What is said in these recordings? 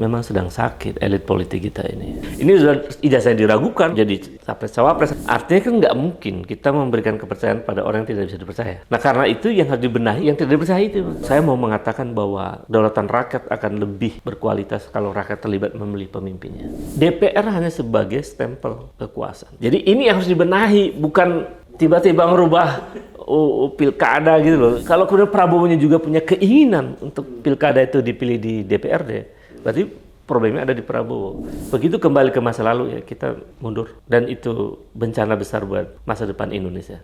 memang sedang sakit elit politik kita ini. Ini sudah ijazah diragukan jadi capres-cawapres. Artinya kan nggak mungkin kita memberikan kepercayaan pada orang yang tidak bisa dipercaya. Nah karena itu yang harus dibenahi yang tidak dipercaya itu. Saya mau mengatakan bahwa kedaulatan rakyat akan lebih berkualitas kalau rakyat terlibat memilih pemimpinnya. DPR hanya sebagai stempel kekuasaan. Jadi ini yang harus dibenahi, bukan tiba-tiba merubah pilkada gitu loh. Kalau kemudian Prabowo-nya juga punya keinginan untuk pilkada itu dipilih di DPRD, berarti problemnya ada di Prabowo. Begitu kembali ke masa lalu ya kita mundur. Dan itu bencana besar buat masa depan Indonesia.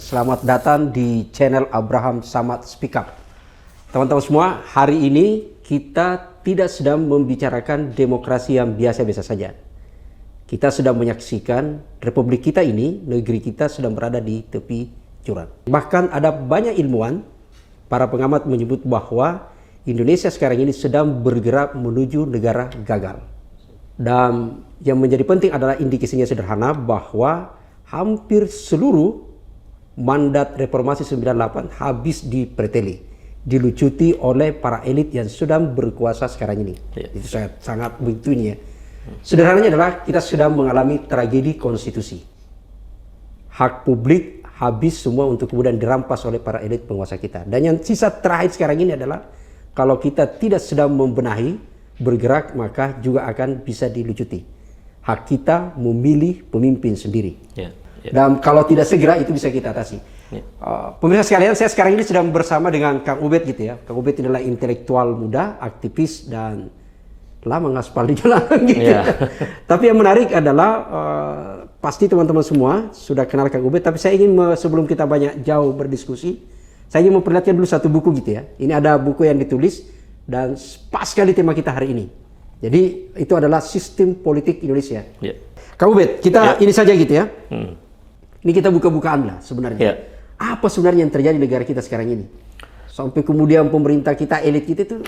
Selamat datang di channel Abraham Samad Speak Up. Teman-teman semua, hari ini kita tidak sedang membicarakan demokrasi yang biasa-biasa saja. Kita sedang menyaksikan republik kita ini, negeri kita sedang berada di tepi jurang. Bahkan ada banyak ilmuwan, para pengamat menyebut bahwa Indonesia sekarang ini sedang bergerak menuju negara gagal. Dan yang menjadi penting adalah indikasinya sederhana bahwa hampir seluruh mandat reformasi 98 habis dipreteli, dilucuti oleh para elit yang sedang berkuasa sekarang ini. Itu sangat begitunya. Sederhananya adalah kita sedang mengalami tragedi konstitusi. Hak publik habis semua untuk kemudian dirampas oleh para elit penguasa kita. Dan yang sisa terakhir sekarang ini adalah kalau kita tidak sedang membenahi, bergerak, maka juga akan bisa dilucuti. Hak kita memilih pemimpin sendiri. Dan kalau tidak segera itu bisa kita atasi. Pemirsa sekalian, saya sekarang ini sedang bersama dengan Kang Ubed gitu ya. Kang Ubed adalah intelektual muda, aktivis dan lama ngaspal di jalan gitu. Tapi yang menarik adalah pasti teman-teman semua sudah kenal Kang Ubed. Tapi saya ingin sebelum kita banyak jauh berdiskusi, saya ingin memperlihatkan dulu satu buku gitu ya. Ini ada buku yang ditulis dan pas sekali tema kita hari ini. Jadi itu adalah sistem politik Indonesia. Kang Ubed, kita ini saja gitu ya. Ini kita buka-bukaan lah sebenarnya. Apa sebenarnya yang terjadi di negara kita sekarang ini? Sampai kemudian pemerintah kita, elit kita itu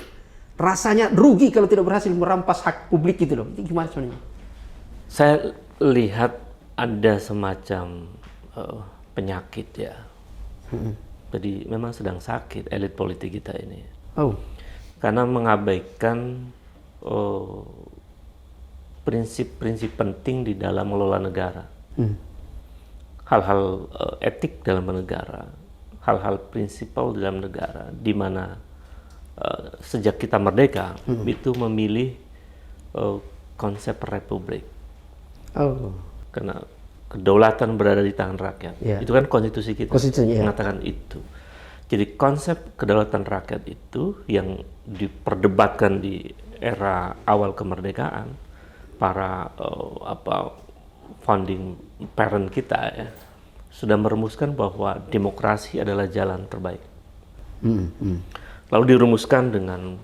rasanya rugi kalau tidak berhasil merampas hak publik gitu loh. Itu gimana sebenarnya? Saya lihat ada semacam penyakit ya. Jadi memang sedang sakit elit politik kita ini. Karena mengabaikan prinsip-prinsip penting di dalam mengelola negara. Hal-hal etik dalam bernegara, hal-hal prinsipal dalam negara, di mana sejak kita merdeka itu memilih konsep republik. Karena kedaulatan berada di tangan rakyat. Itu kan konstitusi kita mengatakan itu. Jadi konsep kedaulatan rakyat itu yang diperdebatkan di era awal kemerdekaan, para founding parent kita ya, sudah merumuskan bahwa demokrasi adalah jalan terbaik. Lalu dirumuskan dengan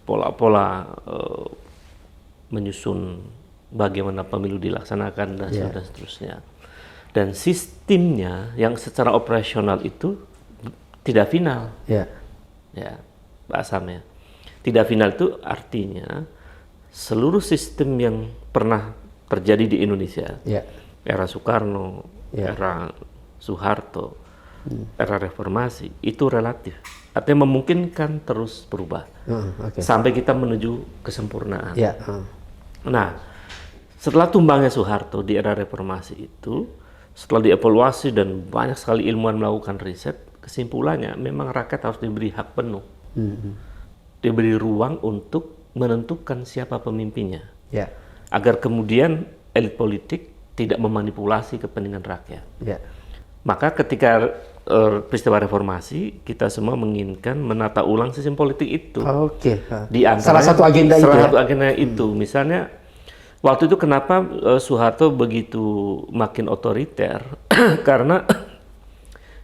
pola-pola menyusun bagaimana pemilu dilaksanakan dan seterusnya. Dan sistemnya yang secara operasional itu tidak final. Pak Asam ya. Tidak final itu artinya seluruh sistem yang pernah terjadi di Indonesia, era Soekarno, era Soeharto, era reformasi, itu relatif. Artinya memungkinkan terus berubah sampai kita menuju kesempurnaan. Nah, setelah tumbangnya Soeharto di era reformasi itu, setelah dievaluasi dan banyak sekali ilmuwan melakukan riset, kesimpulannya memang rakyat harus diberi hak penuh, diberi ruang untuk menentukan siapa pemimpinnya. Agar kemudian elit politik tidak memanipulasi kepentingan rakyat. Maka ketika peristiwa reformasi, kita semua menginginkan menata ulang sistem politik itu. Di antara salah satu agenda itu. Misalnya, waktu itu kenapa Soeharto begitu makin otoriter? Karena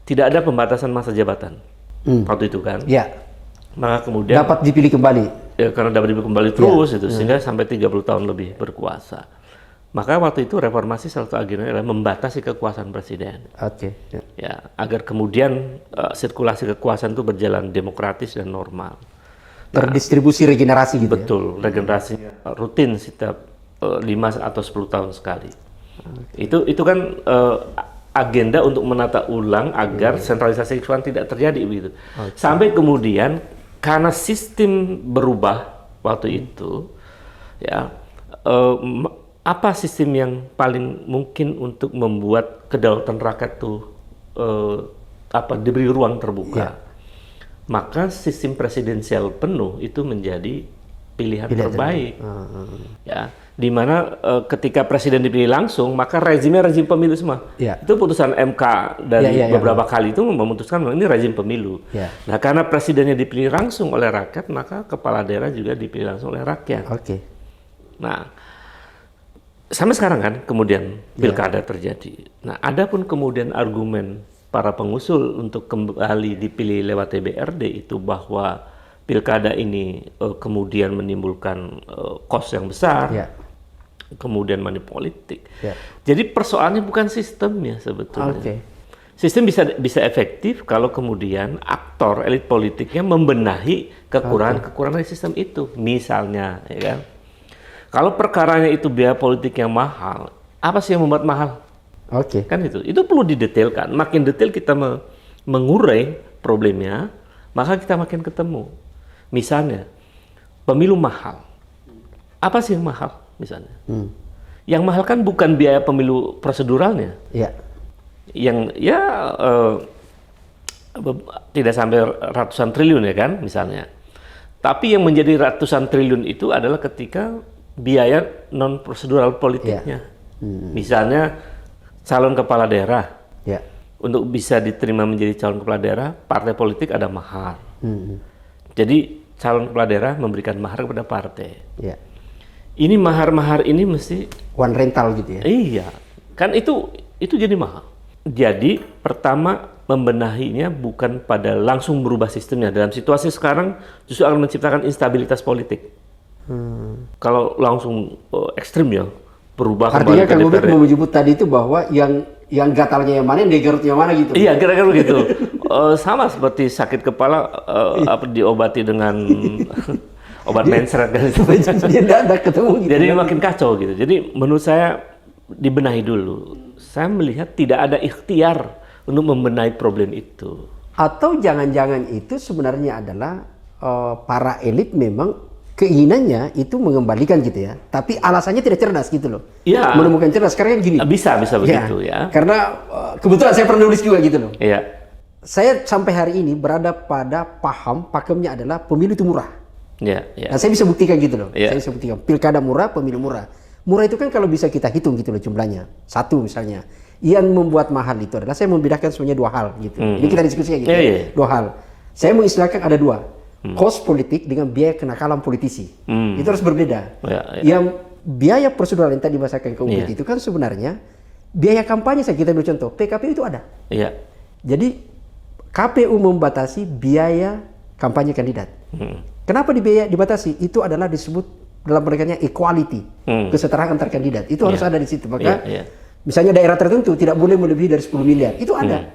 tidak ada pembatasan masa jabatan. Waktu itu kan. Maka kemudian dapat dipilih kembali. Karena dapat dipilih kembali terus itu, sehingga sampai 30 tahun lebih berkuasa. Maka waktu itu reformasi salah satu agendanya adalah membatasi kekuasaan presiden. Agar kemudian sirkulasi kekuasaan itu berjalan demokratis dan normal. Terdistribusi regenerasi gitu. Betul, regenerasinya rutin setiap 5 atau 10 tahun sekali. Itu kan agenda untuk menata ulang agar sentralisasi keuangan tidak terjadi begitu. Sampai kemudian karena sistem berubah waktu itu, ya apa sistem yang paling mungkin untuk membuat kedaulatan rakyat tuh diberi ruang terbuka? Maka sistem presidensial penuh itu menjadi pilihan terbaik. Ya, di mana ketika presiden dipilih langsung, maka rezimnya rezim pemilu semua. Itu putusan MK dari beberapa kali itu memutuskan bahwa ini rezim pemilu. Nah, karena presidennya dipilih langsung oleh rakyat, maka kepala daerah juga dipilih langsung oleh rakyat. Nah, sampai sekarang kan kemudian pilkada terjadi. Nah, adapun kemudian argumen para pengusul untuk kembali dipilih lewat DPRD itu bahwa pilkada ini kemudian menimbulkan kos yang besar, kemudian money politik. Jadi persoalannya bukan sistemnya sebetulnya. Sistem bisa efektif kalau kemudian aktor elit politiknya membenahi kekurangan-kekurangan dari sistem itu. Misalnya, ya kan, kalau perkaranya itu biaya politik yang mahal, apa sih yang membuat mahal? Kan itu perlu didetailkan. Makin detail kita mengurai problemnya, maka kita makin ketemu. Misalnya, pemilu mahal. Apa sih yang mahal misalnya? Yang mahal kan bukan biaya pemilu proseduralnya. Yang tidak sampai ratusan triliun ya kan misalnya. Tapi yang menjadi ratusan triliun itu adalah ketika biaya non prosedural politiknya. Misalnya calon kepala daerah, untuk bisa diterima menjadi calon kepala daerah, partai politik ada mahar. Jadi calon kepala daerah memberikan mahar kepada partai. Ini mahar-mahar ini mesti one rental gitu ya? Iya, kan itu jadi mahal. Jadi pertama membenahinya bukan pada langsung berubah sistemnya. Dalam situasi sekarang justru akan menciptakan instabilitas politik. Kalau langsung ekstrim ya. Berubah. Artinya Kang Ubed mau menyebut tadi itu bahwa yang gatalnya yang mana, yang digarutnya mana gitu? Iya, kira-kira begitu. Sama seperti sakit kepala diobati dengan obat mencret kan. Tidak ketemu gitu. Jadi makin kacau gitu. Jadi menurut saya dibenahi dulu. Saya melihat tidak ada ikhtiar untuk membenahi problem itu. Atau jangan-jangan itu sebenarnya adalah para elit memang keinginannya itu mengembalikan gitu ya, tapi alasannya tidak cerdas gitu loh. Menemukan cerdas karena kan gini. Bisa begitu ya. Karena kebetulan saya pernah nulis juga gitu loh. Saya sampai hari ini berada pada pakemnya adalah pemilu itu murah. Nah, saya bisa buktikan gitu loh. Saya bisa buktikan pilkada murah, pemilu murah. Murah itu kan kalau bisa kita hitung gitu loh jumlahnya. Satu misalnya, yang membuat mahal itu adalah saya membedakan sebenarnya dua hal gitu. Ini kita diskusikan gitu. Dua hal. Saya mengistilahkan ada dua. Kos politik dengan biaya kenakalan politisi. Itu harus berbeda. Yang biaya prosedural yang tadi dibahasakan ke Ubed itu kan sebenarnya biaya kampanye. Kita ambil contoh, PKPU itu ada. Jadi KPU membatasi biaya kampanye kandidat. Kenapa dibatasi? Itu adalah disebut dalam pendekannya equality, kesetaraan antar kandidat. Itu harus ada di situ. Maka misalnya daerah tertentu tidak boleh melebihi dari 10 miliar. Itu ada.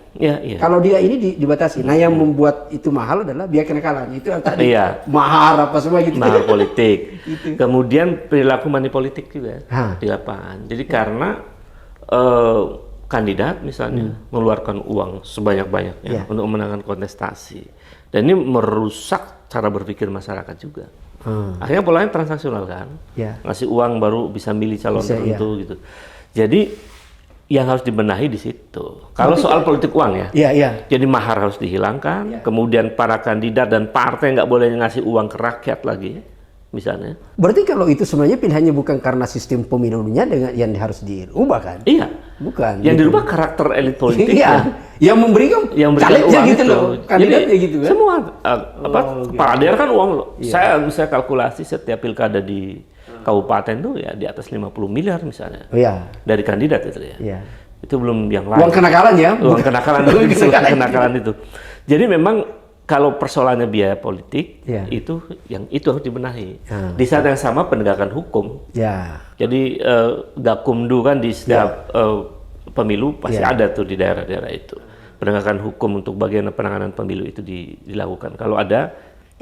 Kalau dia ini dibatasi. Nah, yang membuat itu mahal adalah biaya kenakalan. Itu yang tadi mahar apa semua gitu. Mahar politik. Kemudian perilaku money politik juga di lapangan. Jadi karena kandidat misalnya mengeluarkan uang sebanyak-banyaknya untuk memenangkan kontestasi. Dan ini merusak cara berpikir masyarakat juga. Akhirnya polanya transaksional kan. Ngasih uang baru bisa milih calon tertentu gitu. Jadi yang harus dibenahi di situ. Kalau soal politik uang jadi mahar harus dihilangkan. Kemudian para kandidat dan partai nggak boleh ngasih uang ke rakyat lagi, misalnya. Berarti kalau itu sebenarnya pilihannya bukan karena sistem pemilunya dengan yang harus dirubah kan? Bukan. Yang dirubah karakter elit politik. Yang memberikan uang gitu loh, kandidatnya gitu kan? Semua kepala daerah kan uang loh. Saya kalkulasi setiap pilkada di kabupaten tuh ya di atas 50 miliar misalnya. Dari kandidat itu ya. Itu belum yang lain. Uang kenakalan ya? Uang kenakalan itu. Jadi memang kalau persoalannya biaya politik itu harus dibenahi. Di saat yang sama penegakan hukum. Jadi Gakumdu kan di setiap pemilu pasti ada tuh di daerah-daerah itu. Penegakan hukum untuk bagian penanganan pemilu itu dilakukan. Kalau ada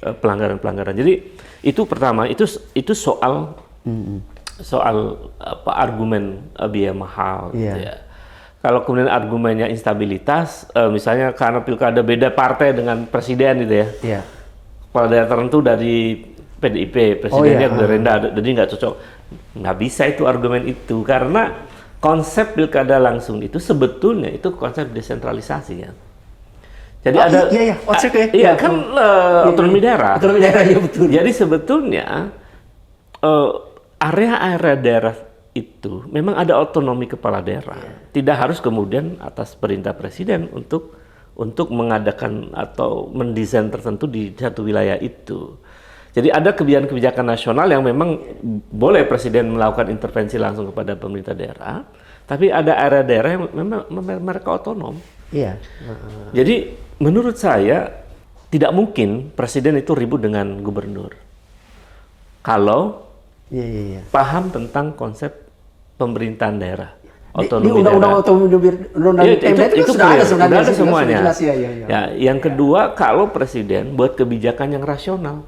pelanggaran-pelanggaran. Jadi itu pertama itu soal argumen biaya mahal gitu ya. Kalau kemudian argumennya instabilitas, misalnya karena pilkada beda partai dengan presiden gitu ya. Iya. Kepala daerah tertentu dari PDIP, presidennya Gerindra, jadi nggak cocok. Nggak bisa itu argumen itu, karena konsep pilkada langsung itu sebetulnya itu konsep desentralisasi kan. Jadi ada, kan otonomi daerah. Otonomi daerah, ya betul. Jadi sebetulnya area-area daerah itu memang ada otonomi kepala daerah. Tidak harus kemudian atas perintah presiden untuk mengadakan atau mendesain tertentu di satu wilayah itu. Jadi ada kebijakan-kebijakan nasional yang memang boleh presiden melakukan intervensi langsung kepada pemerintah daerah, tapi ada area daerah yang memang mereka otonom. Iya. Jadi menurut saya tidak mungkin presiden itu ribut dengan gubernur kalau paham tentang konsep pemerintahan daerah, otonomi daerah. Undang-undang itu sudah ada sebenarnya. Ada semuanya. Ya, yang kedua, kalau presiden buat kebijakan yang rasional.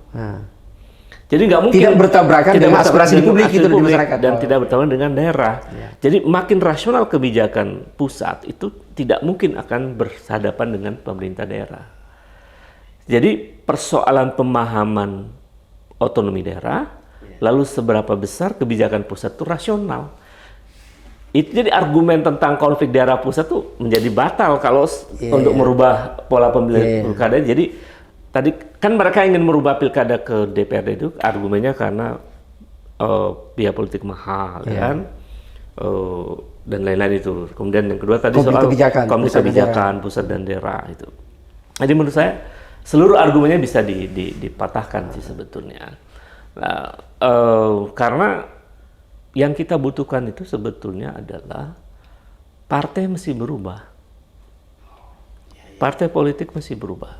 Jadi nggak mungkin tidak bertabrakan dengan aspirasi publik itu di masyarakat dan tidak bertabrakan dengan daerah. Jadi makin rasional kebijakan pusat itu tidak mungkin akan berhadapan dengan pemerintah daerah. Jadi persoalan pemahaman otonomi daerah, lalu seberapa besar kebijakan pusat itu rasional. Itu jadi argumen tentang konflik daerah pusat tuh menjadi batal kalau untuk merubah pola pemilihan pilkada. Jadi tadi kan mereka ingin merubah pilkada ke DPRD itu argumennya karena biaya politik mahal, kan, dan lain-lain itu. Kemudian yang kedua tadi soal konflik kebijakan pusat dan daerah itu. Jadi menurut saya seluruh argumennya bisa dipatahkan sih sebetulnya. Nah, karena yang kita butuhkan itu sebetulnya adalah partai mesti berubah. Partai politik mesti berubah.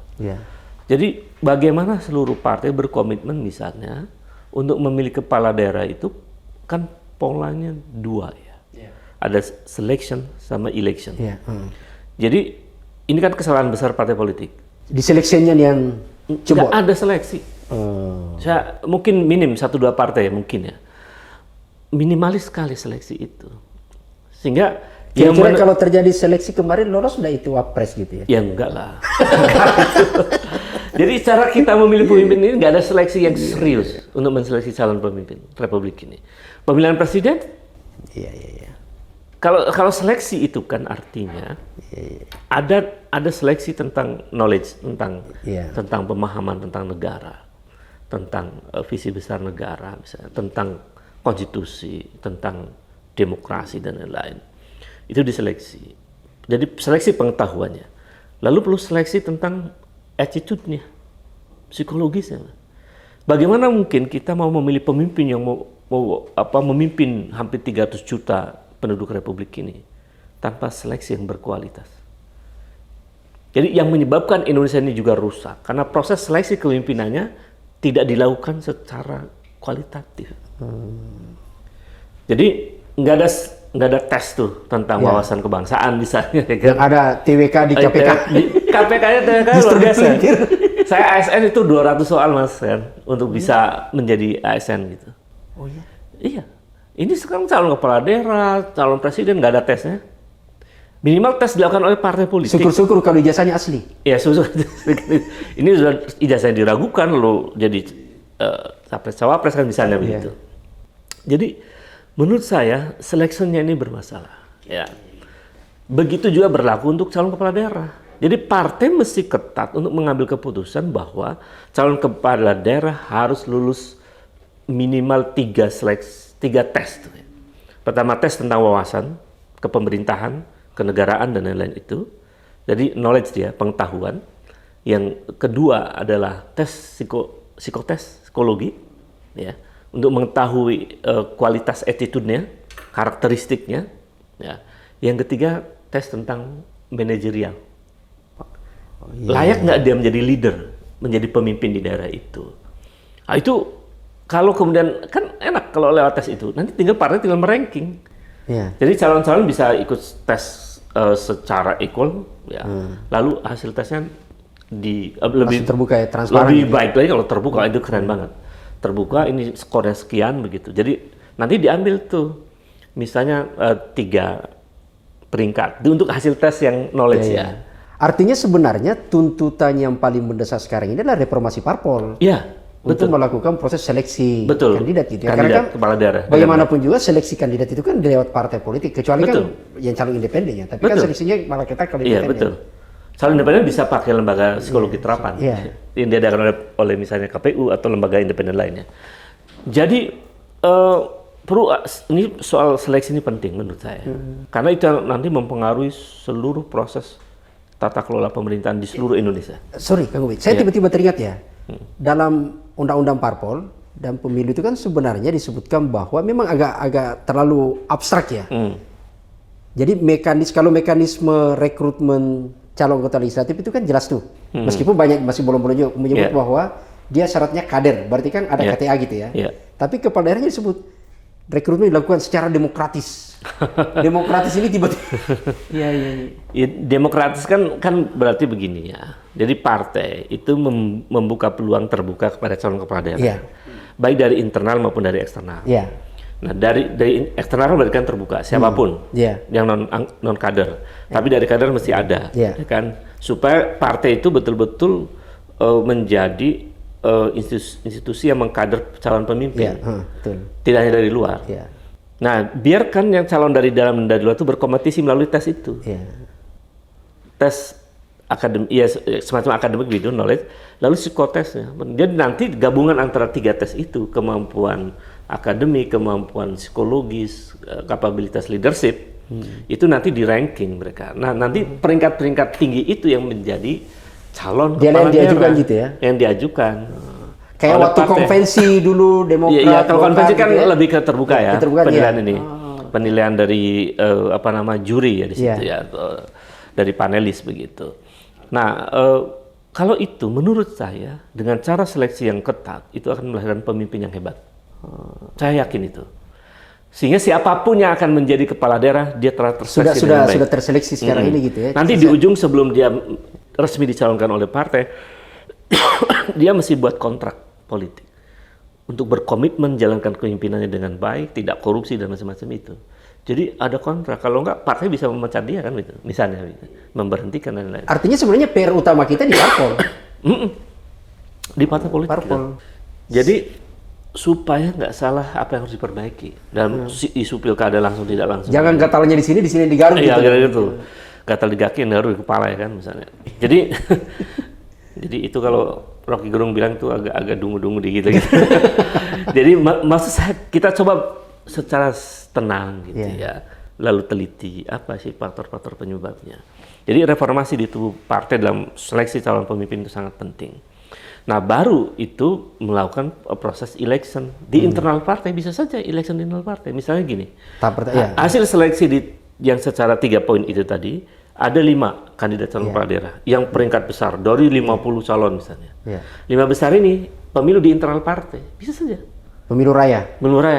Jadi bagaimana seluruh partai berkomitmen misalnya untuk memilih kepala daerah itu kan polanya dua ya. Ada selection sama election. Jadi ini kan kesalahan besar partai politik. Di seleksinya yang coba ada seleksi. Saya mungkin minim 1-2 partai mungkin ya. Minimalis sekali seleksi itu. Sehingga kira-kira kalau terjadi seleksi kemarin lolos sudah itu wapres gitu ya? Ya enggak lah. Jadi cara kita memilih pemimpin ini nggak ada seleksi yang serius untuk menseleksi calon pemimpin Republik ini. Pemilihan presiden? Iya. Kalau seleksi itu kan artinya ada seleksi tentang knowledge, tentang pemahaman tentang negara, tentang visi besar negara, misalnya tentang konstitusi, tentang demokrasi dan lain-lain. Itu diseleksi. Jadi seleksi pengetahuannya. Lalu perlu seleksi tentang attitude-nya, psikologisnya. Bagaimana mungkin kita mau memilih pemimpin yang mau memimpin hampir 300 juta penduduk Republik ini tanpa seleksi yang berkualitas. Jadi yang menyebabkan Indonesia ini juga rusak karena proses seleksi kepemimpinannya tidak dilakukan secara kualitatif. Jadi nggak ada tes tuh tentang wawasan kebangsaan misalnya. Yang ada TWK di KPK. KPK-nya TWK luar biasa. Saya ASN itu 200 soal mas kan untuk bisa menjadi ASN gitu. Oh iya? Iya. Ini sekarang calon kepala daerah, calon presiden nggak ada tesnya. Minimal tes dilakukan oleh partai politik. Syukur-syukur kalau ijazahnya asli. Ya ini sudah ijazahnya diragukan lo jadi capres-cawapres kan misalnya begitu. Jadi menurut saya seleksinya ini bermasalah. Ya. Begitu juga berlaku untuk calon kepala daerah. Jadi partai mesti ketat untuk mengambil keputusan bahwa calon kepala daerah harus lulus minimal 3 tes. Pertama tes tentang wawasan, kepemerintahan, kenegaraan dan lain-lain itu. Jadi knowledge dia, pengetahuan. Yang kedua adalah tes psikologi, ya, untuk mengetahui kualitas attitude-nya, karakteristiknya. Ya. Yang ketiga tes tentang manajerial. Layak nggak dia menjadi leader, menjadi pemimpin di daerah itu. Nah, itu kalau kemudian kan enak kalau lewat tes itu, nanti partai tinggal meranking. Jadi calon-calon bisa ikut tes secara equal, ya. Lalu hasil tesnya lebih terbuka ya, transparan. Lebih baik lagi kalau terbuka, itu keren banget. Terbuka, ini skornya sekian begitu. Jadi nanti diambil tuh, misalnya 3 peringkat untuk hasil tes yang knowledge ya. Artinya sebenarnya tuntutan yang paling mendesak sekarang ini adalah reformasi parpol. Iya. Untuk melakukan proses seleksi kandidat gitu ya. Karena kan kepala daerah. Bagaimanapun juga seleksi kandidat itu kan lewat partai politik, kecuali kan yang calon independen ya. Tapi kan seleksinya malah kita kalau independen. Iya betul. Calon independen bisa pakai lembaga psikologi terapan yang diadakan oleh misalnya KPU atau lembaga independen lainnya. Jadi ini soal seleksi ini penting menurut saya, karena itu nanti mempengaruhi seluruh proses tata kelola pemerintahan di seluruh Indonesia. Sorry Kang Ubed, saya tiba-tiba teringat ya, dalam Undang-Undang Parpol dan Pemilu itu kan sebenarnya disebutkan bahwa memang agak terlalu abstrak ya. Jadi kalau mekanisme rekrutmen calon anggota legislatif itu kan jelas tuh. Meskipun masih belum menyebut bahwa dia syaratnya kader, berarti kan ada KTA gitu ya. Tapi kepala daerahnya disebut rekrutmen dilakukan secara demokratis. Demokratis ini tiba-tiba. Demokratis kan berarti begini ya. Jadi partai itu membuka peluang terbuka kepada calon kepala daerah. Baik dari internal maupun dari eksternal. Nah, dari eksternal berarti kan terbuka siapapun yang non kader. Tapi dari kader mesti ada, ya kan? Supaya partai itu betul-betul menjadi institusi yang mengkader calon pemimpin. Tidak hanya dari luar. Nah, biarkan yang calon dari dalam dan dari luar itu berkompetisi melalui tes itu. Tes akademik, semacam akademik video knowledge, lalu psikotesnya. Jadi nanti gabungan antara 3 tes itu, kemampuan akademik, kemampuan psikologis, kapabilitas leadership, itu nanti di ranking mereka. Nah, nanti peringkat-peringkat tinggi itu yang menjadi calon kepala daerah gitu ya? Yang diajukan. Kayak waktu konvensi dulu Demokrat. Iya, kalau konvensi kan gitu lebih ke terbuka ya, penilaian ini. Penilaian dari juri ya di situ ya, dari panelis begitu. Nah, kalau itu menurut saya dengan cara seleksi yang ketat itu akan melahirkan pemimpin yang hebat. Saya yakin itu. Sehingga siapapun yang akan menjadi kepala daerah dia telah terseleksi dengan baik. Sudah terseleksi sekarang ini gitu ya. Nanti di ujung sebelum dia resmi dicalonkan oleh partai, dia mesti buat kontrak politik untuk berkomitmen menjalankan kepemimpinannya dengan baik, tidak korupsi dan macam-macam itu. Jadi ada kontrak, kalau enggak partai bisa memecat dia kan gitu, misalnya gitu. Memberhentikan dan lain-lain. Artinya sebenarnya PR utama kita di parpol. Di partai politik. Kan? Jadi supaya nggak salah apa yang harus diperbaiki dalam isu pilkada langsung tidak langsung. Jangan gatalnya di sini di Garut. Iya gitu. Gatal di kaki, naruh di kepala ya kan misalnya. Jadi jadi itu kalau Rocky Gerung bilang itu agak dungu-dungu gitu. Jadi maksud saya kita coba secara tenang gitu ya. Lalu teliti apa sih faktor-faktor penyebabnya. Jadi reformasi di tubuh partai dalam seleksi calon pemimpin itu sangat penting. Nah, baru itu melakukan proses election di internal partai, bisa saja election di internal partai. Misalnya gini, hasil seleksi yang secara 3 poin itu tadi, ada 5 kandidat calon kepala daerah yang peringkat besar dari 50 calon misalnya. 5 besar ini pemilu di internal partai, bisa saja. Pemilu raya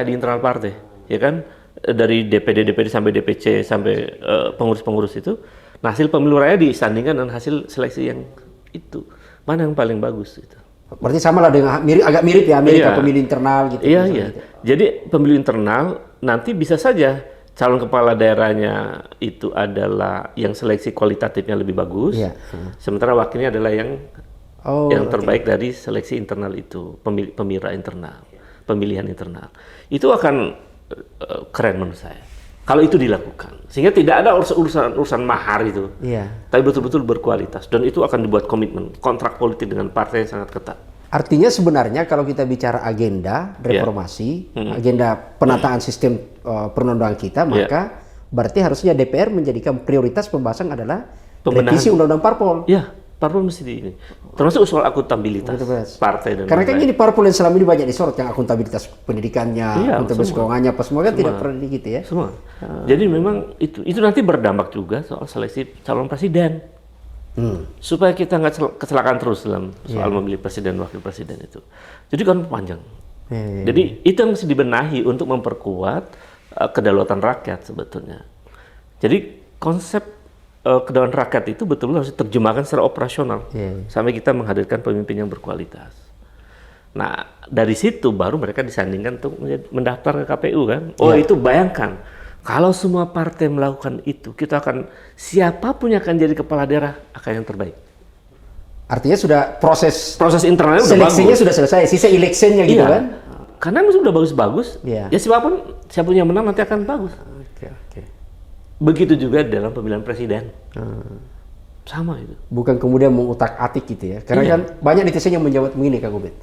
di internal partai, ya kan? Dari DPD sampai DPC sampai pengurus-pengurus itu, nah hasil pemilu raya disandingkan dengan hasil seleksi yang itu. Mana yang paling bagus itu? Berarti sama lah dengan agak mirip ya pemilu internal gitu. Iya. Gitu. Jadi pemilu internal nanti bisa saja calon kepala daerahnya itu adalah yang seleksi kualitatifnya lebih bagus, sementara wakilnya adalah yang terbaik dari seleksi internal itu, pemilihan internal. Itu akan keren menurut saya. Kalau itu dilakukan, sehingga tidak ada urusan mahar itu, tapi betul-betul berkualitas, dan itu akan dibuat komitmen, kontrak politik dengan partai yang sangat ketat. Artinya sebenarnya kalau kita bicara agenda reformasi, agenda penataan sistem perundang-undangan kita, maka berarti harusnya DPR menjadikan prioritas pembahasan adalah revisi undang-undang parpol. Iya, parpol mesti ini. Termasuk soal akuntabilitas partai dan karena kan ini parpol yang selama ini banyak disorot, yang akuntabilitas pendidikannya, akuntabilitas keuangannya, apa semua kan tidak pernah gitu ya. Semua. Jadi memang itu nanti berdampak juga soal seleksi calon presiden. Supaya kita nggak kecelakaan terus dalam soal memilih presiden wakil presiden itu. Jadi kan panjang. Jadi itu yang mesti dibenahi untuk memperkuat kedaulatan rakyat sebetulnya. Jadi konsep kedaulatan rakyat itu betul-betul harus diterjemahkan secara operasional sampai kita menghadirkan pemimpin yang berkualitas. Nah, dari situ baru mereka disandingkan untuk mendaftar ke KPU kan. Itu bayangkan Kalau semua partai melakukan itu, kita akan siapapun yang akan jadi kepala daerah akan yang terbaik. Artinya sudah proses internalnya udah seleksinya bagus. sudah selesai, sisa electionnya gitu kan? Karena sudah bagus-bagus, ya siapapun yang menang nanti akan bagus. Oke. Begitu juga dalam pemilihan presiden. Sama itu. Bukan kemudian mengutak-atik gitu ya. Karena kan banyak netizen yang menjawab begini, Kak Ubed.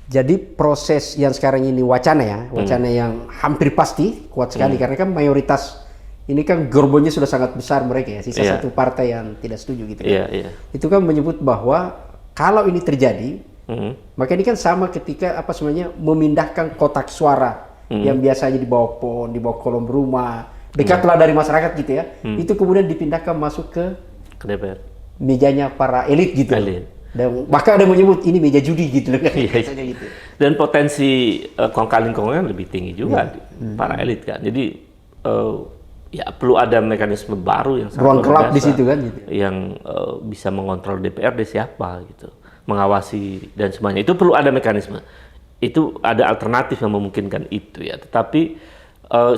Jadi proses yang sekarang ini wacana yang hampir pasti kuat sekali karena kan mayoritas ini kan gerbongnya sudah sangat besar mereka ya, sisa satu partai yang tidak setuju gitu kan. Itu kan menyebut bahwa kalau ini terjadi, maka ini kan sama ketika memindahkan kotak suara yang biasanya di bawah pohon, di bawah kolom rumah, dekatlah dari masyarakat gitu ya. Itu kemudian dipindahkan masuk ke DPR. Mejanya para elit gitu. Dan bahkan ada menyebut ini meja judi gitu loh. Gitu. Dan potensi kong-kaling-kongnya lebih tinggi juga para elit kan. Jadi perlu ada mekanisme baru yang ruang gelap di situ kan gitu. Yang bisa mengontrol DPRD siapa gitu, mengawasi dan semuanya. Itu perlu ada mekanisme. Itu ada alternatif yang memungkinkan itu ya. Tetapi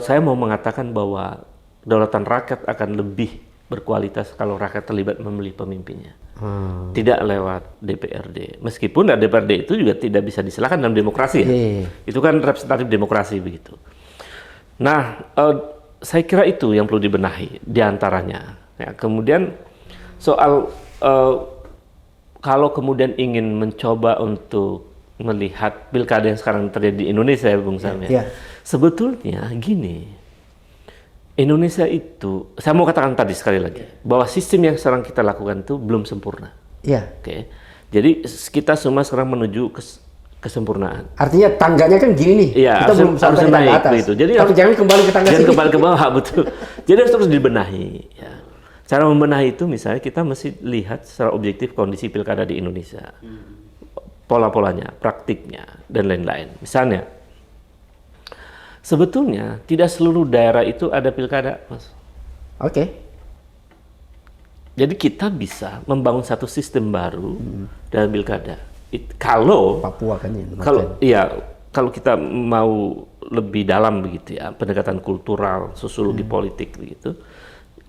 saya mau mengatakan bahwa kedaulatan rakyat akan lebih berkualitas kalau rakyat terlibat memilih pemimpinnya. Tidak lewat DPRD. Meskipun DPRD itu juga tidak bisa disalahkan dalam demokrasi ya. Itu kan representatif demokrasi begitu. Nah, saya kira itu yang perlu dibenahi diantaranya. Ya, kemudian soal kalau kemudian ingin mencoba untuk melihat pilkada yang sekarang terjadi di Indonesia ya Bung Sam ya. Sebetulnya gini. Indonesia itu, saya mau katakan tadi sekali lagi, bahwa sistem yang sekarang kita lakukan itu belum sempurna. Jadi kita semua sekarang menuju kesempurnaan. Artinya tangganya kan gini nih, kita belum sampai di tangga atas. Gitu. Jadi tapi jangan kembali ke tangga sini. Jangan kembali ke bawah, betul. Jadi harus terus dibenahi. Ya. Cara membenahi itu misalnya kita mesti lihat secara objektif kondisi pilkada di Indonesia. Pola-polanya, praktiknya, dan lain-lain. Misalnya, sebetulnya tidak seluruh daerah itu ada pilkada, Mas. Jadi kita bisa membangun satu sistem baru dalam pilkada. Kalau Papua kan kalau kita mau lebih dalam begitu ya, pendekatan kultural, sosiologi politik begitu,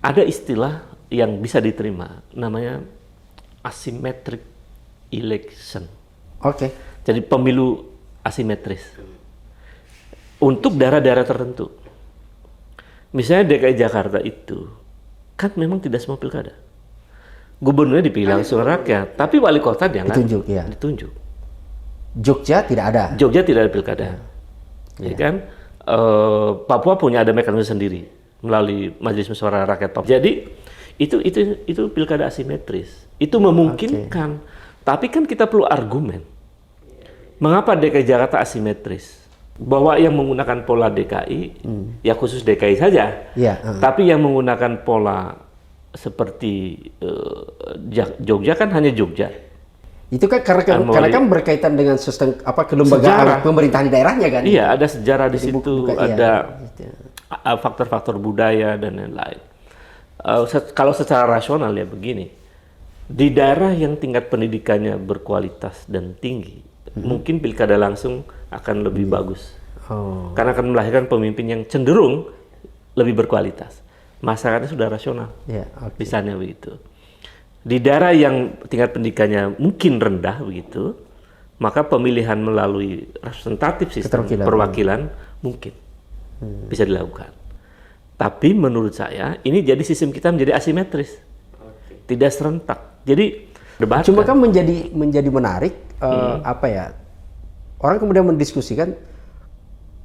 ada istilah yang bisa diterima, namanya asymmetric election. Jadi pemilu asimetris. Untuk daerah-daerah tertentu. Misalnya DKI Jakarta itu, kan memang tidak semua pilkada. Gubernurnya dipilih langsung rakyat, tapi wali kota ditunjuk. Jogja tidak ada. Jogja tidak ada pilkada. Ya kan? Papua punya ada mekanisme sendiri melalui Majelis Musyawarah Rakyat Papua. Jadi itu pilkada asimetris. Itu memungkinkan. Tapi kan kita perlu argumen. Mengapa DKI Jakarta asimetris? Bahwa yang menggunakan pola DKI, ya khusus DKI saja. Tapi yang menggunakan pola seperti Jogja kan hanya Jogja. Itu kan karena kan berkaitan dengan sistem kelembagaan pemerintahan di daerahnya kan. Iya, ada sejarah di situ, ada faktor-faktor budaya dan lain-lain. Kalau secara rasional ya begini, di daerah yang tingkat pendidikannya berkualitas dan tinggi, mungkin pilkada langsung akan lebih bagus. Karena akan melahirkan pemimpin yang cenderung lebih berkualitas. Masyarakatnya sudah rasional. Misalnya begitu. Di daerah yang tingkat pendidikannya mungkin rendah begitu, maka pemilihan melalui representatif sistem perwakilan mungkin bisa dilakukan. Tapi menurut saya ini jadi sistem kita menjadi asimetris. Tidak serentak. Jadi debat. Cuma kan menjadi menarik orang kemudian mendiskusikan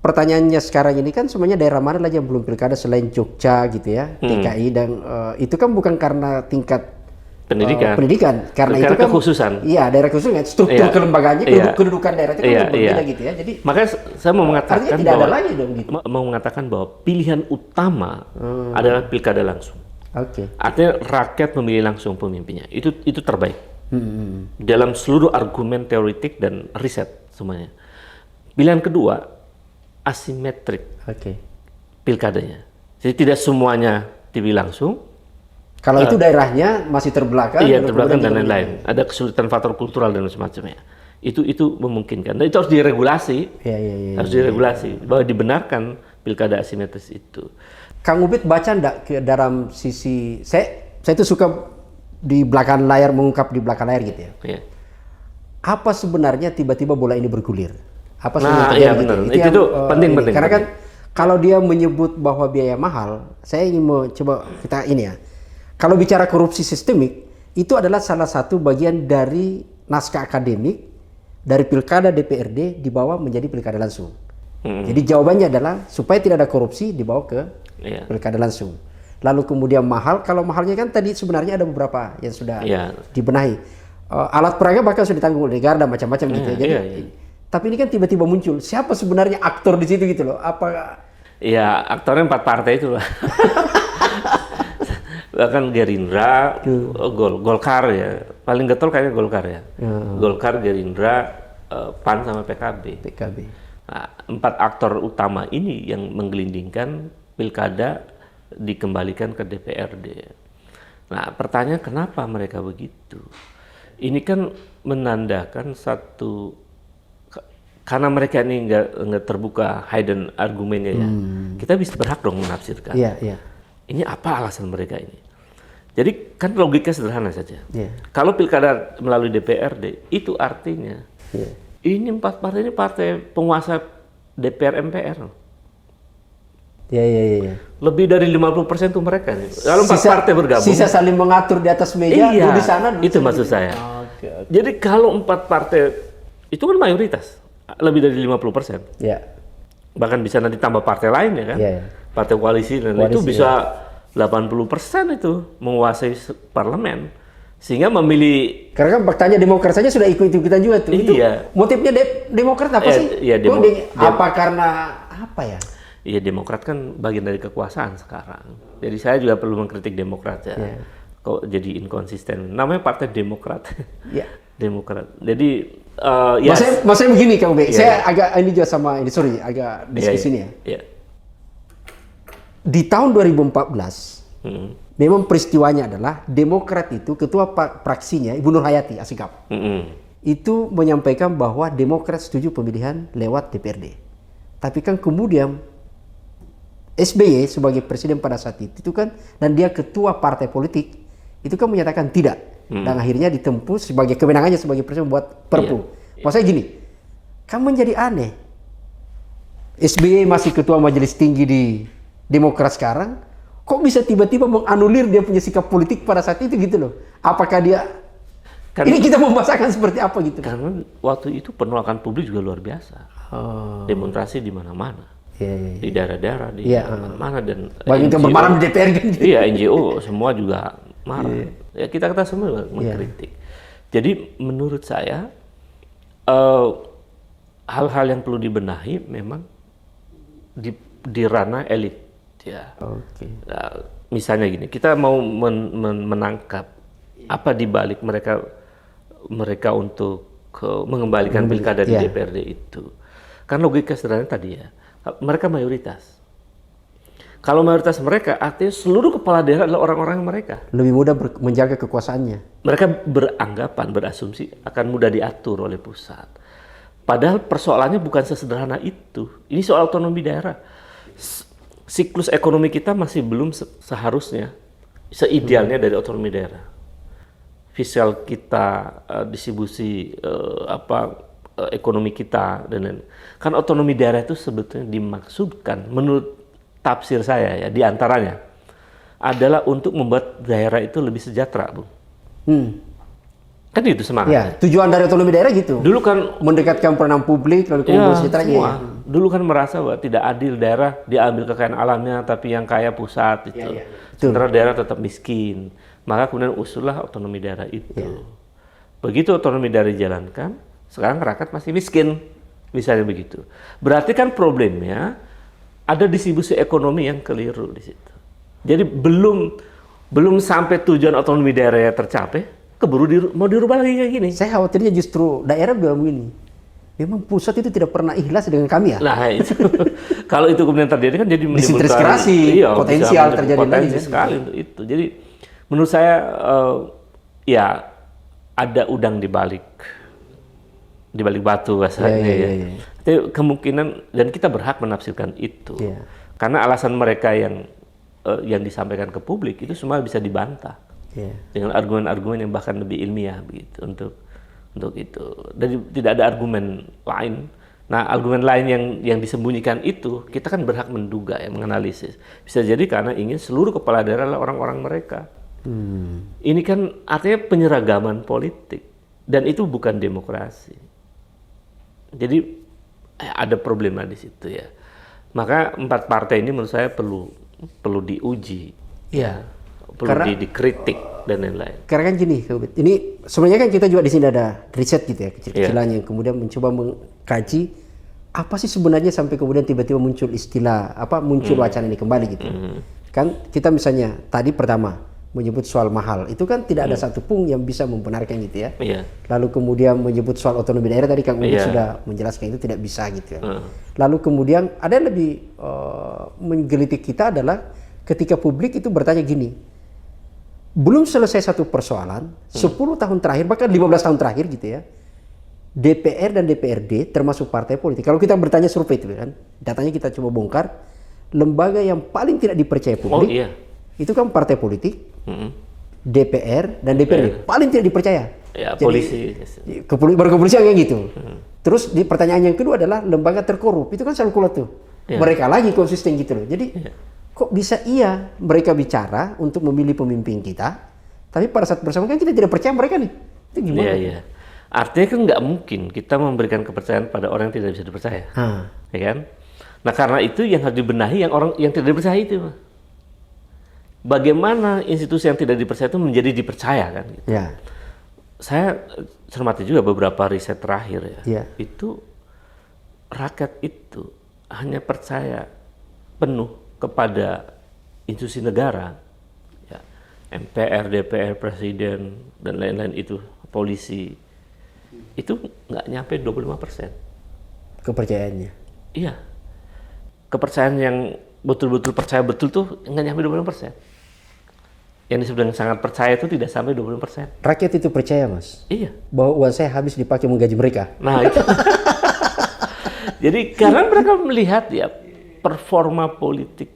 pertanyaannya sekarang ini kan semuanya daerah mana lagi yang belum pilkada selain Jogja gitu ya, DKI dan itu kan bukan karena tingkat pendidikan karena itu kan kekhususan. Iya, daerah khususnya struktur kelembagaannya, kedudukan daerah itu kan berbeda gitu ya. Jadi makanya saya mau mengatakan tidak ada lagi dong gitu. Mau mengatakan bahwa pilihan utama adalah pilkada langsung. Artinya rakyat memilih langsung pemimpinnya. Itu terbaik. Dalam seluruh argumen teoretik dan riset semuanya. Pilihan kedua, asimetrik pilkadanya. Jadi tidak semuanya dipilih langsung. Kalau itu daerahnya masih terbelakang. Iya, terbelakang dan lain-lain. Ada kesulitan faktor kultural dan semacamnya. Itu memungkinkan. Dan itu harus diregulasi. Harus diregulasi. Bahwa dibenarkan pilkada asimetris itu. Kang Ubed baca enggak ke dalam sisi, saya itu suka di belakang layar, mengungkap di belakang layar gitu ya. Iya. Apa sebenarnya tiba-tiba bola ini bergulir? Apa Nah, sebenarnya iya terjadi benar. gitu? Itu tuh penting. Karena kan kalau dia menyebut bahwa biaya mahal, saya ingin coba kita ini ya. Kalau bicara korupsi sistemik, itu adalah salah satu bagian dari naskah akademik dari pilkada DPRD dibawa menjadi pilkada langsung. Jadi jawabannya adalah supaya tidak ada korupsi dibawa ke pilkada langsung. Lalu kemudian mahal, kalau mahalnya kan tadi sebenarnya ada beberapa yang sudah dibenahi. Alat peraga bahkan sudah ditanggung negara dan macam-macam gitu. Jadi, tapi ini kan tiba-tiba muncul. Siapa sebenarnya aktor di situ gitu loh? Apa? Ya aktornya 4 partai itu lah. Bahkan Gerindra, Golkar ya. Paling getol kayaknya Golkar ya. Golkar, Gerindra, PAN sama PKB. Nah, 4 aktor utama ini yang menggelindingkan pilkada dikembalikan ke DPRD. Nah, pertanyaan kenapa mereka begitu? Ini kan menandakan satu, karena mereka ini nggak terbuka hidden argumennya ya. Kita bisa berhak dong menafsirkan. Ini apa alasan mereka ini? Jadi kan logika sederhana saja. Kalau pilkada melalui DPRD, itu artinya ini 4 partai ini partai penguasa DPR MPR. Lebih dari 50% itu mereka nih. Kalau 4 partai bergabung. Sisa saling mengatur di atas meja, di sana. Itu maksud saya. Jadi kalau 4 partai itu kan mayoritas, lebih dari 50%. Bahkan bisa nanti tambah partai lain ya kan. Partai koalisi dan itu bisa 80% itu menguasai parlemen. Sehingga memilih. Karena kan faktanya Demokrat saja sudah ikut-ikutan juga tuh. Itu motifnya Demokrat apa sih? Apa karena apa ya? Iya, Demokrat kan bagian dari kekuasaan sekarang. Jadi saya juga perlu mengkritik Demokrat ya. Kok jadi inkonsisten? Namanya Partai Demokrat. Demokrat. Jadi maksudnya begini Kang Ubed. Saya agak ini juga sama ini, sorry, agak diskusi ini ya. Di tahun 2014 memang peristiwanya adalah Demokrat itu ketua fraksinya Ibu Nur Hayati Asgaf itu menyampaikan bahwa Demokrat setuju pemilihan lewat DPRD. Tapi kan kemudian SBY sebagai presiden pada saat itu kan, dan dia ketua partai politik, itu kan menyatakan tidak. Dan akhirnya ditempuh sebagai kewenangannya sebagai presiden membuat perpu. Maksudnya gini, kan menjadi aneh. SBY masih ketua majelis tinggi di Demokrat sekarang, kok bisa tiba-tiba menganulir dia punya sikap politik pada saat itu gitu loh. Apakah dia, ini kita membahasakan seperti apa gitu? Karena waktu itu penolakan publik juga luar biasa. Demonstrasi di mana-mana. Di daerah-daerah, di mana dan banyak yang bermarah di DPR kan? Iya, NGO semua juga marah. Ya kita semua mengkritik. Jadi menurut saya hal-hal yang perlu dibenahi memang di ranah elit. Ya. Nah, misalnya gini, kita mau menangkap apa di balik mereka untuk mengembalikan pilkada di DPRD itu. Kan logika sederhana tadi ya. Mereka mayoritas. Kalau mayoritas mereka, artinya seluruh kepala daerah adalah orang-orang mereka. Lebih mudah menjaga kekuasaannya. Mereka berasumsi akan mudah diatur oleh pusat. Padahal persoalannya bukan sesederhana itu. Ini soal otonomi daerah. Siklus ekonomi kita masih belum seharusnya seidealnya dari otonomi daerah. Fiskal kita, distribusi ekonomi kita dan lain. Kan otonomi daerah itu sebetulnya dimaksudkan menurut tafsir saya ya, diantaranya adalah untuk membuat daerah itu lebih sejahtera, Bung. Kan itu semangatnya. Tujuan dari otonomi daerah gitu. Dulu kan mendekatkan pelayanan publik lalu kemudian sejahteranya. Dulu kan merasa bahwa tidak adil daerah diambil kekayaan alamnya tapi yang kaya pusat itu. Sementara daerah tetap miskin. Maka kemudian usullah otonomi daerah itu. Begitu otonomi daerah dijalankan, sekarang rakyat masih miskin, misalnya begitu. Berarti kan problemnya ada distribusi ekonomi yang keliru di situ. Jadi belum sampai tujuan otonomi daerah tercapai, keburu mau dirubah lagi kayak gini. Saya khawatirnya justru daerah bilang begini, memang pusat itu tidak pernah ikhlas dengan kami ya. Nah itu, kalau itu kemudian terjadi kan jadi menimbulkan potensial terjadi potensi sekali untuk itu. Jadi menurut saya ya ada udang di balik di balik batu bahasanya ya. Itu kemungkinan, dan kita berhak menafsirkan itu. Karena alasan mereka yang disampaikan ke publik itu semua bisa dibantah. Dengan argumen-argumen yang bahkan lebih ilmiah begitu untuk itu. Dan tidak ada argumen lain. Nah, argumen lain yang disembunyikan itu kita kan berhak menduga ya, menganalisis. Bisa jadi karena ingin seluruh kepala daerah adalah orang-orang mereka. Ini kan artinya penyeragaman politik dan itu bukan demokrasi. Jadi ada problema di situ ya. Maka 4 partai ini menurut saya perlu diuji. Perlu dikritik dan lain-lain. Karena kan gini, ini sebenarnya kan kita juga di sini ada riset gitu ya, kecil-kecilannya, yang kemudian mencoba mengkaji apa sih sebenarnya sampai kemudian tiba-tiba muncul istilah, muncul wacana ini kembali gitu. Kan kita misalnya tadi pertama menyebut soal mahal, itu kan tidak ada satupun yang bisa membenarkan gitu ya. Lalu kemudian menyebut soal otonomi daerah, tadi Kang Ubed sudah menjelaskan itu tidak bisa gitu ya. Lalu kemudian ada yang lebih menggelitik kita adalah ketika publik itu bertanya gini, belum selesai satu persoalan, 10 tahun terakhir, bahkan 15 tahun terakhir gitu ya, DPR dan DPRD termasuk partai politik, kalau kita bertanya survei itu kan, datanya kita coba bongkar, lembaga yang paling tidak dipercaya publik, itu kan partai politik, DPR dan DPRD, paling tidak dipercaya. Ya, polisi. Berkepolisian kayak gitu. Terus pertanyaan yang kedua adalah lembaga terkorup, itu kan selalu kulat tuh. Mereka lagi konsisten gitu loh. Jadi kok bisa mereka bicara untuk memilih pemimpin kita, tapi pada saat bersama kan kita tidak percaya mereka nih. Itu gimana? Artinya kan nggak mungkin kita memberikan kepercayaan pada orang yang tidak bisa dipercaya, ya kan? Nah karena itu yang harus dibenahi orang yang tidak dipercaya itu. Bagaimana institusi yang tidak dipercaya itu menjadi dipercaya kan? Gitu. Saya cermati juga beberapa riset terakhir ya. Itu rakyat itu hanya percaya penuh kepada institusi negara, ya, MPR, DPR, Presiden, dan lain-lain itu, polisi, itu nggak nyampe 25%. Kepercayaannya? Iya. Kepercayaan yang betul-betul percaya betul tuh nggak nyampe 25%. Yang disebut dengan sangat percaya itu tidak sampai 20%. Rakyat itu percaya, Mas? Iya. Bahwa uang saya habis dipakai menggaji mereka? Nah, itu. Jadi karena mereka melihat ya, performa politik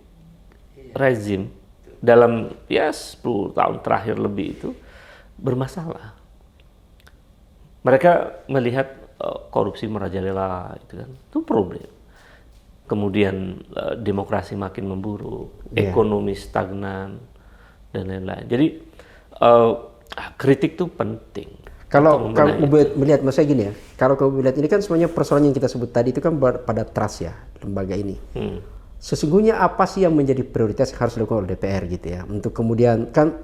rezim dalam 10 tahun terakhir lebih itu bermasalah. Mereka melihat korupsi merajalela itu problem. Kemudian demokrasi makin memburuk, ekonomi stagnan dan lain-lain. Jadi kritik itu penting. Kalau kamu melihat, maksudnya gini ya, kalau kamu melihat ini kan semuanya persoalan yang kita sebut tadi itu kan pada trust ya, lembaga ini. Sesungguhnya apa sih yang menjadi prioritas yang harus dilakukan oleh DPR gitu ya, untuk kemudian kan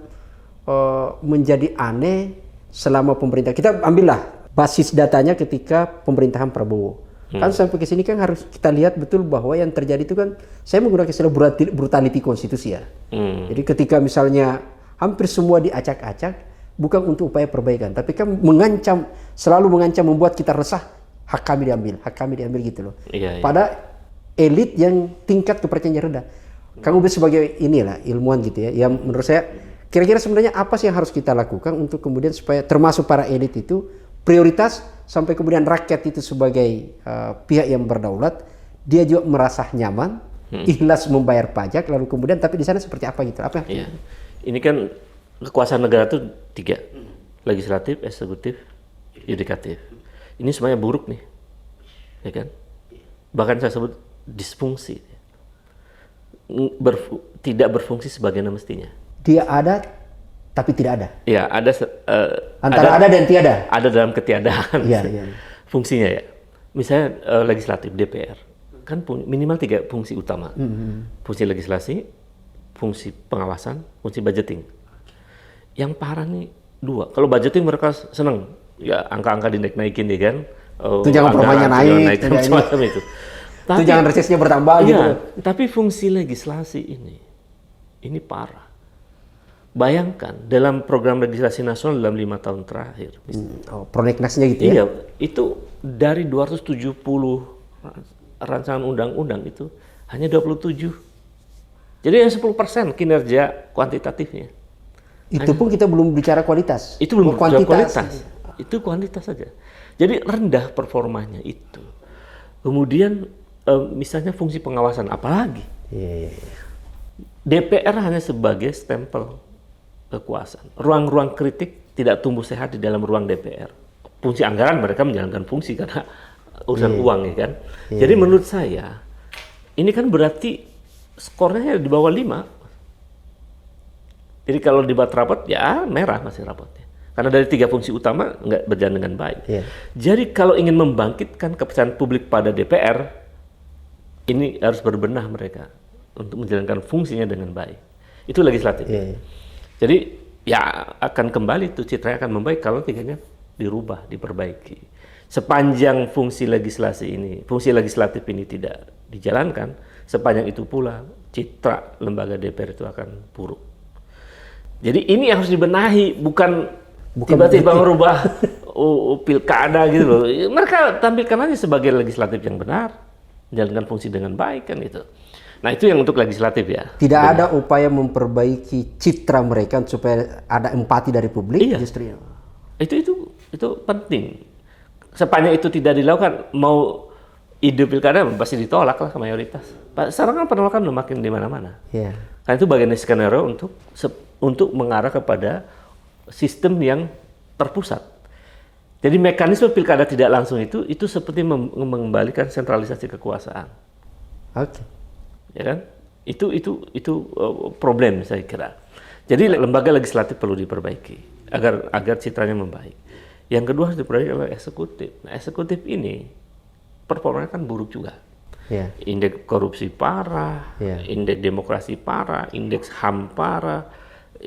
menjadi aneh selama pemerintah, kita ambillah basis datanya ketika pemerintahan Prabowo. Kan sampai ke sini kan harus kita lihat betul bahwa yang terjadi itu kan, saya menggunakan istilah brutality konstitusi ya. Jadi ketika misalnya hampir semua diacak-acak, bukan untuk upaya perbaikan, tapi kan selalu mengancam, membuat kita resah, hak kami diambil gitu loh. Pada elit yang tingkat kepercayaannya rendah. Kang Ubed sebagai ilmuwan gitu ya, yang menurut saya kira-kira sebenarnya apa sih yang harus kita lakukan untuk kemudian supaya termasuk para elit itu prioritas, sampai kemudian rakyat itu sebagai pihak yang berdaulat, dia juga merasa nyaman, ikhlas membayar pajak, lalu kemudian tapi di sana seperti apa gitu? Apa? Ini kan kekuasaan negara itu 3, legislatif, eksekutif, yudikatif. Ini semuanya buruk nih, ya kan? Bahkan saya sebut disfungsi, tidak berfungsi sebagaimana mestinya. Dia ada, tapi tidak ada. Ya, ada. Antara ada dan tiada. Ada dalam ketiadaan. Iya. Fungsinya ya, misalnya legislatif, DPR, kan minimal 3 fungsi utama. Fungsi legislasi, fungsi pengawasan, fungsi budgeting. Yang parah nih 2. Kalau budgeting mereka senang, ya angka-angka dinaik-naikin deh kan. Tunjangan perumahannya naik, semacam itu. Tapi tunjangan resesnya bertambah gitu. Tapi fungsi legislasi ini parah. Bayangkan dalam program legislasi nasional dalam 5 tahun terakhir. Prolegnasnya gitu ya? Iya, itu dari 270 rancangan undang-undang itu hanya 27. Jadi yang 10% kinerja kuantitatifnya. Itu pun kita belum bicara kualitas. Itu belum bicara kualitas. Itu kuantitas saja. Jadi rendah performanya itu. Kemudian misalnya fungsi pengawasan apalagi? DPR hanya sebagai stempel kekuasaan. Ruang-ruang kritik tidak tumbuh sehat di dalam ruang DPR. Fungsi anggaran mereka menjalankan fungsi karena urusan uang ya kan. Jadi menurut saya ini kan berarti skornya di bawah 5. Jadi kalau debat rapat ya merah masih rapatnya. Karena dari 3 fungsi utama nggak berjalan dengan baik. Jadi kalau ingin membangkitkan kepercayaan publik pada DPR, ini harus berbenah mereka untuk menjalankan fungsinya dengan baik. Itu legislatif. Jadi ya akan kembali tuh citranya akan membaik kalau tiganya dirubah, diperbaiki. Sepanjang fungsi legislatif ini tidak dijalankan, sepanjang itu pula citra lembaga DPR itu akan buruk. Jadi ini harus dibenahi, bukan tiba-tiba merubah pilkada gitu loh. Mereka tampilkan aja sebagai legislatif yang benar, menjalankan fungsi dengan baik kan itu. Nah itu yang untuk legislatif ya. Tidak ada upaya memperbaiki citra mereka supaya ada empati dari publik justru. Itu penting. Sepanjang itu tidak dilakukan, mau ide pilkada pasti ditolak lah ke mayoritas. Sekarang kan penolakan udah makin di mana-mana. Karena itu bagian dari skenario untuk mengarah kepada sistem yang terpusat. Jadi mekanisme pilkada tidak langsung itu seperti mengembalikan sentralisasi kekuasaan. Ya kan? Itu problem saya kira. Jadi lembaga legislatif perlu diperbaiki agar citranya membaik. Yang kedua harus diperbaiki adalah eksekutif. Nah, eksekutif ini performanya kan buruk juga. Indeks korupsi parah, indeks demokrasi parah, indeks HAM parah,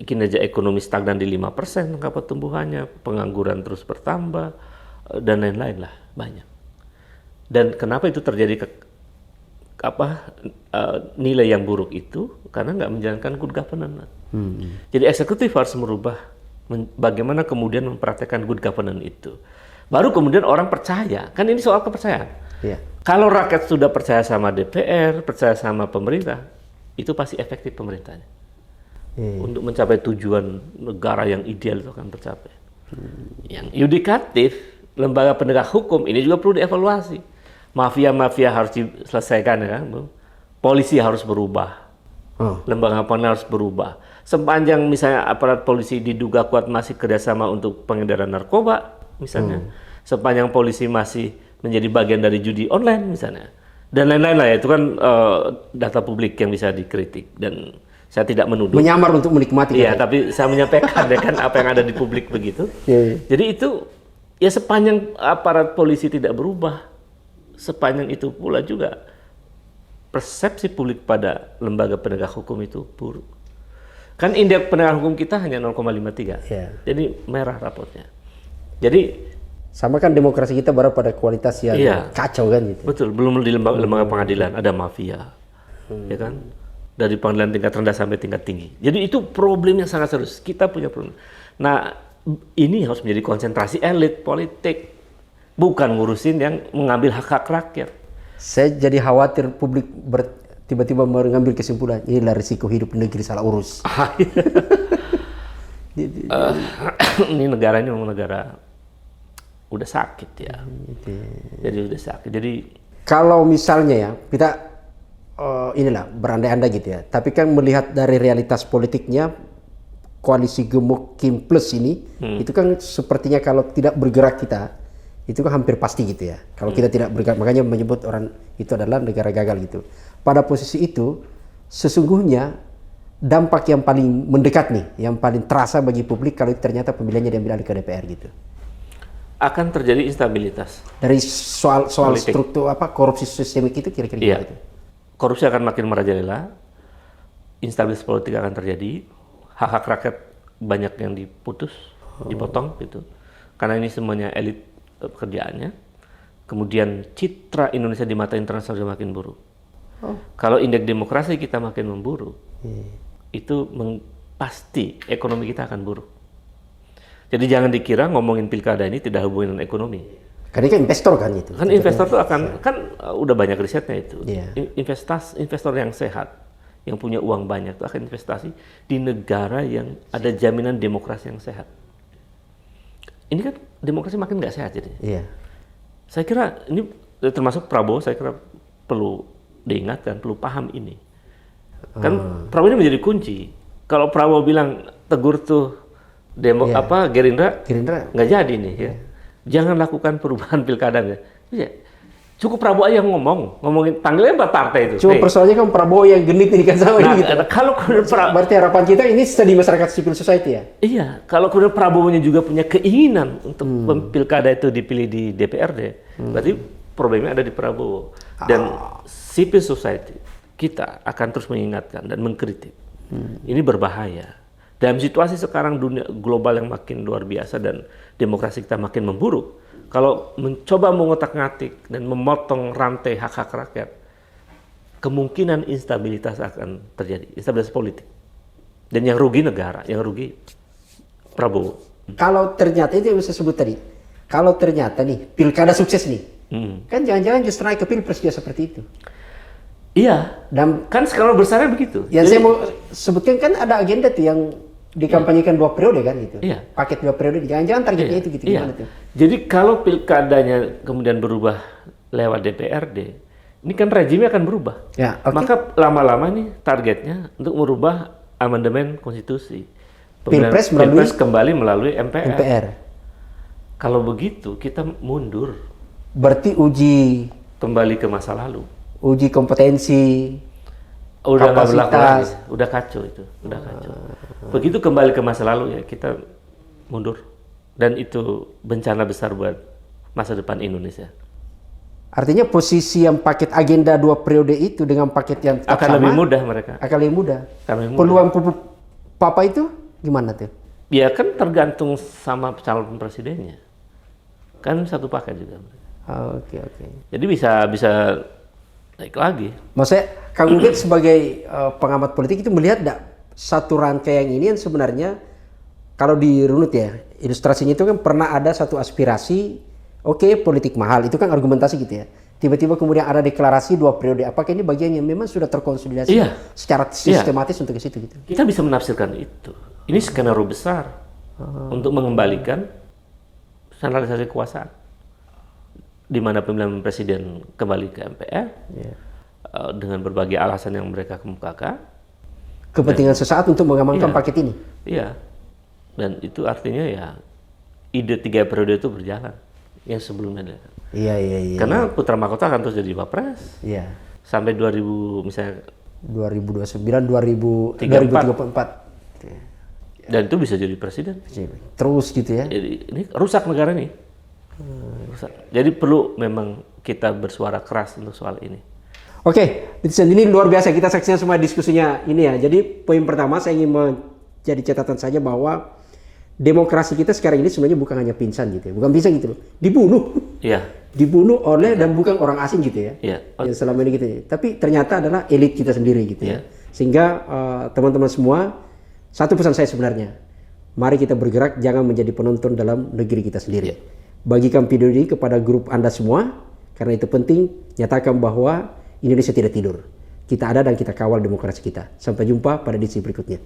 kinerja ekonomi stagnan di 5% angka pertumbuhannya, pengangguran terus bertambah, dan lain-lain lah, banyak. Dan kenapa itu terjadi nilai yang buruk itu? Karena nggak menjalankan good governance. Jadi eksekutif harus merubah bagaimana kemudian mempraktekkan good governance itu. Baru kemudian orang percaya, kan ini soal kepercayaan. Kalau rakyat sudah percaya sama DPR, percaya sama pemerintah, itu pasti efektif pemerintahnya. Untuk mencapai tujuan negara yang ideal itu akan tercapai. Yang yudikatif, lembaga penegak hukum ini juga perlu dievaluasi. Mafia-mafia harus diselesaikan ya kan. Polisi harus berubah. Lembaga pengadilan harus berubah. Sepanjang misalnya aparat polisi diduga kuat masih kerjasama untuk pengedaran narkoba misalnya. Sepanjang polisi masih menjadi bagian dari judi online misalnya. Dan lain-lain lah ya, itu kan data publik yang bisa dikritik. Dan saya tidak menuduh. Menyamar untuk menikmati. Iya, tapi saya menyampaikan ya kan apa yang ada di publik begitu. Jadi itu ya sepanjang aparat polisi tidak berubah, sepanjang itu pula juga persepsi publik pada lembaga penegak hukum itu buruk. Kan indeks penegak hukum kita hanya 0,53. Jadi merah rapotnya. Jadi sama kan demokrasi kita baru pada kualitas yang kacau kan gitu. Betul, belum di lembaga pengadilan ada mafia. Ya kan? Dari pengadilan tingkat rendah sampai tingkat tinggi. Jadi itu problem yang sangat serius. Kita punya problem. Nah, ini harus menjadi konsentrasi elit politik. Bukan ngurusin yang mengambil hak-hak rakyat. Saya jadi khawatir publik tiba-tiba mengambil kesimpulan, inilah risiko hidup negeri salah urus. Ini negara ini memang negara udah sakit ya. Jadi udah sakit. Jadi kalau misalnya ya, kita inilah berandai-andai gitu ya. Tapi kan melihat dari realitas politiknya, koalisi gemuk Kim Plus ini, itu kan sepertinya kalau tidak bergerak kita, itu kan hampir pasti gitu ya. Kalau kita tidak bergerak, makanya menyebut orang itu adalah negara gagal gitu. Pada posisi itu, sesungguhnya dampak yang paling mendekat nih, yang paling terasa bagi publik kalau ternyata pemilihannya diambil alih ke DPR gitu. Akan terjadi instabilitas. Dari soal struktur korupsi sistemik itu kira-kira gitu. Korupsi akan makin merajalela, instabilitas politik akan terjadi, hak-hak rakyat banyak yang diputus, dipotong gitu. Karena ini semuanya elit pekerjaannya. Kemudian citra Indonesia di mata internasional sudah makin buruk. Kalau indeks demokrasi kita makin memburuk, itu pasti ekonomi kita akan buruk. Jadi jangan dikira ngomongin pilkada ini tidak hubungan dengan ekonomi. Karena kan investor kan itu. Kan investor itu akan udah banyak risetnya itu. Investor yang sehat, yang punya uang banyak itu akan investasi di negara yang ada jaminan demokrasi yang sehat. ini kan demokrasi makin nggak sehat jadi. Iya. Saya kira ini termasuk Prabowo, saya kira perlu diingatkan, perlu paham ini. Kan Prabowo ini menjadi kunci. Kalau Prabowo bilang tegur tuh Gerindra nggak jadi nih ya. Jangan lakukan perubahan pilkada ya. Cukup Prabowo aja ngomongin panggilnya Pak partai itu. Cuma persoalannya kan Prabowo yang genit ini kan sama ini gitu. Kalau berarti harapan kita ini di masyarakat civil society ya? Iya, kalau kemudian Prabowo-nya juga punya keinginan untuk pilkada itu dipilih di DPRD, berarti problemnya ada di Prabowo. Dan civil society kita akan terus mengingatkan dan mengkritik. Ini berbahaya. Dalam situasi sekarang dunia global yang makin luar biasa dan demokrasi kita makin memburuk, kalau mencoba mengotak-ngatik dan memotong rantai hak-hak rakyat, kemungkinan instabilitas akan terjadi, instabilitas politik. Dan yang rugi negara, yang rugi Prabowo. Kalau ternyata itu yang saya sebut tadi, kalau ternyata nih pilkada sukses nih, kan jangan-jangan justru naik ke pilpres juga seperti itu. Iya, dan kan skala besarnya begitu. Yang saya mau sebutkan kan ada agenda tuh yang dikampanyekan 2 periode kan gitu. Iya. Paket 2 periode, jangan-jangan targetnya itu gitu gimana tuh? Jadi kalau pilkadanya kemudian berubah lewat DPRD, ini kan rezimnya akan berubah. Ya, okay. Maka lama-lama nih targetnya untuk merubah amandemen konstitusi. Pilpres kembali melalui MPR. MPR. Kalau begitu kita mundur. Berarti uji kembali ke masa lalu. Uji kompetensi. Udah nggak berlaku lagi, udah kacau itu, udah kacau. Begitu kembali ke masa lalu ya kita mundur, dan itu bencana besar buat masa depan Indonesia. Artinya posisi yang paket agenda 2 periode itu dengan paket yang akan sama, lebih mudah mereka. Akan lebih mudah. Lebih mudah. Peluang Papa itu gimana tuh? Ya kan tergantung sama calon presidennya, kan satu paket juga. Oke. Jadi bisa naik lagi. Maksudnya Kang Ubed sebagai pengamat politik itu melihat enggak satu rangkaian ini yang sebenarnya kalau dirunut ya, ilustrasinya itu kan pernah ada satu aspirasi, politik mahal, itu kan argumentasi gitu ya. Tiba-tiba kemudian ada deklarasi 2 periode, apakah ini bagian yang memang sudah terkonsolidasi secara sistematis untuk ke situ gitu? Kita bisa menafsirkan itu. Ini skenario besar untuk mengembalikan sentralisasi kekuasaan, di mana pemilihan presiden kembali ke MPR dengan berbagai alasan yang mereka kemukakan. Kepentingan sesaat untuk mengamankan paket ini. Iya, dan itu artinya ya ide 3 periode itu berjalan yang sebelumnya. Iya. Karena Putra Mahkota akan terus jadi Wapres. Iya. Sampai 2000 misalnya 2029, 2034. Dan itu bisa jadi presiden. Terus gitu ya. Jadi ini rusak negara ini. Jadi perlu memang kita bersuara keras untuk soal ini. Oke, ini luar biasa, kita saksikan semua diskusinya ini ya. Jadi poin pertama saya ingin menjadi catatan saja bahwa demokrasi kita sekarang ini sebenarnya bukan hanya pingsan gitu ya. Bukan pingsan gitu loh, dibunuh. Iya. Dibunuh oleh dan bukan orang asing gitu ya. Iya. Yang selama ini gitu ya. Tapi ternyata adalah elit kita sendiri gitu ya. Sehingga teman-teman semua, satu pesan saya sebenarnya, mari kita bergerak, jangan menjadi penonton dalam negeri kita sendiri. Bagikan video ini kepada grup Anda semua, karena itu penting, nyatakan bahwa Indonesia tidak tidur. Kita ada dan kita kawal demokrasi kita. Sampai jumpa pada edisi berikutnya.